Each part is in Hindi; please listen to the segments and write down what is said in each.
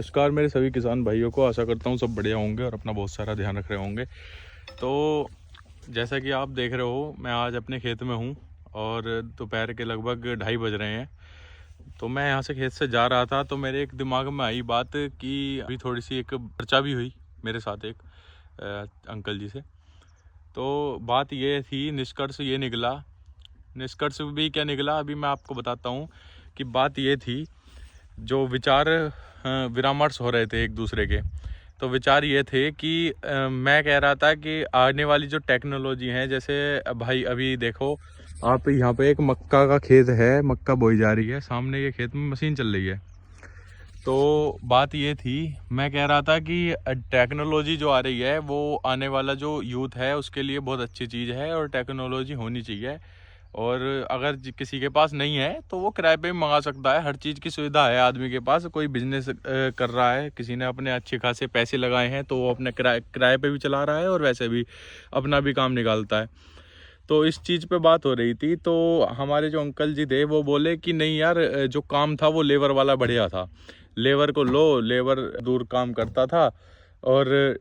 नमस्कार मेरे सभी किसान भाइयों को। आशा करता हूँ सब बढ़िया होंगे और अपना बहुत सारा ध्यान रख रहे होंगे। तो जैसा कि आप देख रहे हो, मैं आज अपने खेत में हूँ और दोपहर के लगभग 2:30 बज रहे हैं। तो मैं यहाँ से खेत से जा रहा था तो मेरे एक दिमाग में आई बात कि अभी थोड़ी सी एक चर्चा भी हुई मेरे साथ एक अंकल जी से। तो बात ये थी, निष्कर्ष ये निकला, निष्कर्ष भी क्या निकला अभी मैं आपको बताता हूँ। कि बात ये थी, जो विचार विरामर्श हो रहे थे एक दूसरे के, तो विचार ये थे कि मैं कह रहा था कि आने वाली जो टेक्नोलॉजी है, जैसे भाई अभी देखो आप यहाँ पे एक मक्का का खेत है, मक्का बोई जा रही है, सामने ये खेत में मशीन चल रही है। तो बात ये थी, मैं कह रहा था कि टेक्नोलॉजी जो आ रही है वो आने वाला जो यूथ है उसके लिए बहुत अच्छी चीज़ है और टेक्नोलॉजी होनी चाहिए। और अगर किसी के पास नहीं है तो वो किराए पे भी मंगा सकता है। हर चीज़ की सुविधा है आदमी के पास। कोई बिजनेस कर रहा है, किसी ने अपने अच्छे खासे पैसे लगाए हैं तो वो अपने किराए पे भी चला रहा है और वैसे भी अपना भी काम निकालता है। तो इस चीज़ पे बात हो रही थी। तो हमारे जो अंकल जी थे वो बोले कि नहीं यार, जो काम था वो लेबर वाला बढ़िया था। लेबर को लो, लेबर दूर काम करता था और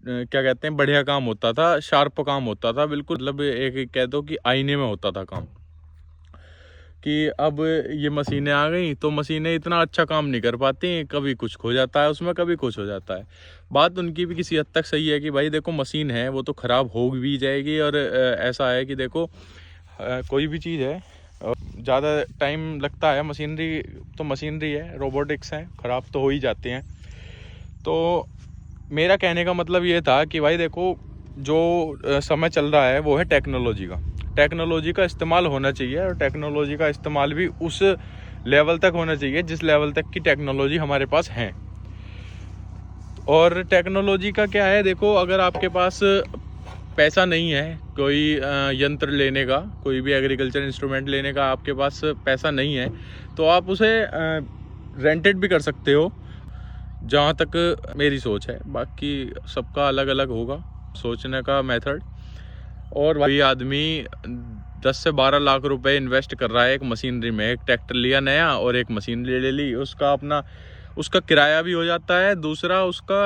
क्या कहते हैं, बढ़िया काम होता था, शार्प काम होता था, बिल्कुल मतलब एक कह दो कि आईने में होता था काम। कि अब ये मशीनें आ गई तो मशीनें इतना अच्छा काम नहीं कर पाती, कभी कुछ खो जाता है उसमें, कभी कुछ हो जाता है। बात उनकी भी किसी हद तक सही है कि भाई देखो मशीन है वो तो ख़राब हो भी जाएगी। और ऐसा है कि देखो कोई भी चीज़ है, ज़्यादा टाइम लगता है, मशीनरी तो मशीनरी है, रोबोटिक्स है, ख़राब तो हो ही जाते हैं। तो मेरा कहने का मतलब ये था कि भाई देखो जो समय चल रहा है वो है टेक्नोलॉजी का। टेक्नोलॉजी का इस्तेमाल होना चाहिए और टेक्नोलॉजी का इस्तेमाल भी उस लेवल तक होना चाहिए जिस लेवल तक की टेक्नोलॉजी हमारे पास है। और टेक्नोलॉजी का क्या है, देखो अगर आपके पास पैसा नहीं है कोई यंत्र लेने का, कोई भी एग्रीकल्चर इंस्ट्रूमेंट लेने का आपके पास पैसा नहीं है, तो आप उसे रेंटेड भी कर सकते हो, जहाँ तक मेरी सोच है। बाकी सबका अलग अलग होगा सोचने का मेथड। और वही आदमी 10 से 12 लाख रुपए इन्वेस्ट कर रहा है एक मशीनरी में। एक ट्रैक्टर लिया नया और एक मशीन ले ली, उसका किराया भी हो जाता है, दूसरा उसका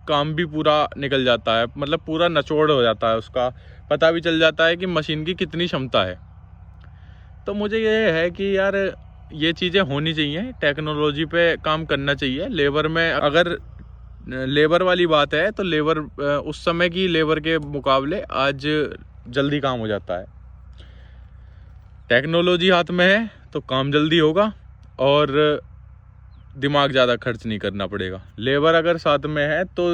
काम भी पूरा निकल जाता है, मतलब पूरा निचोड़ हो जाता है, उसका पता भी चल जाता है कि मशीन की कितनी क्षमता है। तो मुझे ये है कि यार ये चीज़ें होनी चाहिए, टेक्नोलॉजी पे काम करना चाहिए। लेबर में अगर लेबर वाली बात है तो लेबर उस समय की लेबर के मुकाबले आज जल्दी काम हो जाता है। टेक्नोलॉजी हाथ में है तो काम जल्दी होगा और दिमाग ज़्यादा खर्च नहीं करना पड़ेगा। लेबर अगर साथ में है तो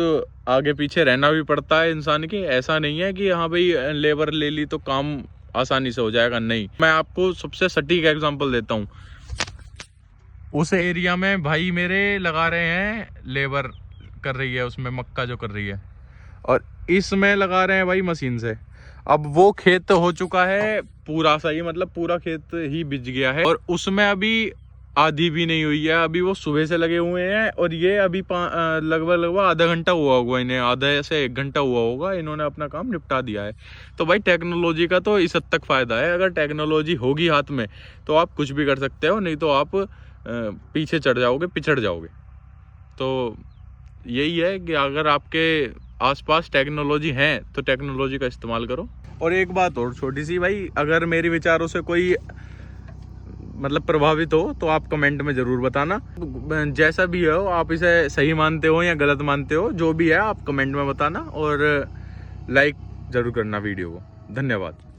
आगे पीछे रहना भी पड़ता है इंसान की। ऐसा नहीं है कि हाँ भाई लेबर ले ली तो काम आसानी से हो जाएगा, नहीं। मैं आपको सबसे सटीक एग्जांपल देता हूँ। उस एरिया में भाई मेरे लगा रहे हैं, लेबर कर रही है उसमें मक्का जो कर रही है, और इसमें लगा रहे हैं भाई मशीन से। अब वो खेत हो चुका है पूरा सही, मतलब पूरा खेत ही बिज गया है और उसमें अभी आधी भी नहीं हुई है। अभी वो सुबह से लगे हुए हैं और ये अभी लगभग आधा घंटा हुआ होगा इन्हें, आधा से 1 घंटा हुआ होगा, इन्होंने अपना काम निपटा दिया है। तो भाई टेक्नोलॉजी का तो इस हद तक फ़ायदा है। अगर टेक्नोलॉजी होगी हाथ में तो आप कुछ भी कर सकते हो, नहीं तो आप पीछे चढ़ जाओगे, पिछड़ जाओगे। तो यही है कि अगर आपके आसपास टेक्नोलॉजी है तो टेक्नोलॉजी का इस्तेमाल करो। और एक बात और छोटी सी भाई, अगर मेरे विचारों से कोई मतलब प्रभावित हो तो आप कमेंट में ज़रूर बताना। जैसा भी हो, आप इसे सही मानते हो या गलत मानते हो, जो भी है आप कमेंट में बताना और लाइक ज़रूर करना वीडियो को। धन्यवाद।